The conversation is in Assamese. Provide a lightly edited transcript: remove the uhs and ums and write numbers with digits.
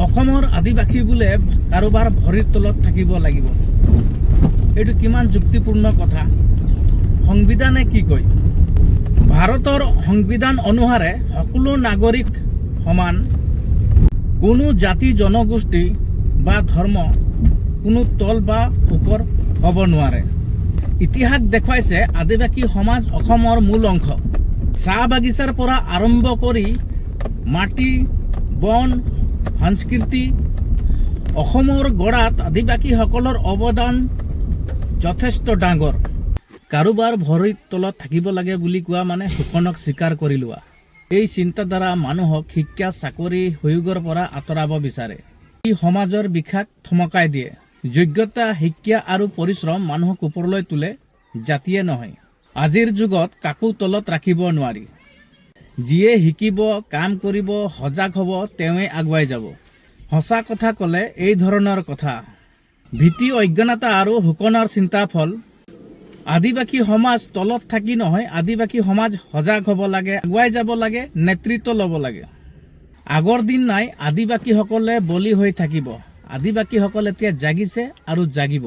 অসমৰ আদিবাসী বোলে কাৰোবাৰ ভৰিৰ তলত থাকিব লাগিব। এইটো কিমান যুক্তিপূৰ্ণ কথা? সংবিধানে কি কয়? ভাৰতৰ সংবিধান অনুসাৰে সকলো নাগৰিক সমান। কোনো জাতি জনগোষ্ঠী বা ধৰ্ম কোনো তল বা ওপৰ হ'ব নোৱাৰে। ইতিহাস দেখুৱাইছে আদিবাসী সমাজ অসমৰ মূল অংশ। চাহ বাগিচাৰ পৰা আৰম্ভ কৰি মাটি বন সংস্কৃতি অসমৰ গঢ়াত আদিবাসীসকলৰ অৱদান যথেষ্ট ডাঙৰ। কাৰোবাৰ ভৰিৰ তলত থাকিব লাগে বুলি কোৱা মানে শোষণক স্বীকাৰ কৰি লোৱা। এই চিন্তাধাৰা মানুহক শিক্ষা চাকৰি সুযোগৰ পৰা আঁতৰাব বিচাৰে। ই সমাজৰ বিকাশ থমকাই দিয়ে। যোগ্যতা শিক্ষা আৰু পৰিশ্ৰম মানুহক ওপৰলৈ তোলে, জাতিয়ে নহয়। আজিৰ যুগত কাকো তলত ৰাখিব নোৱাৰি। যিয়ে শিকিব কাম কৰিব সজাগ হ'ব তেওঁৱে আগুৱাই যাব। সঁচা কথা ক'লে এই ধৰণৰ কথা। ভীতি অজ্ঞানতা আৰু শোষণৰ চিন্তা ফল। আদিবাসী সমাজ তলত থাকি নহয়, আদিবাসী সমাজ সজাগ হ'ব লাগে, আগুৱাই যাব লাগে, নেতৃত্ব ল'ব লাগে। আগৰ দিন নাই, আদিবাসীসকলে বলি হৈ থাকিব। আদিবাসীসকল এতিয়া জাগিছে আৰু জাগিব।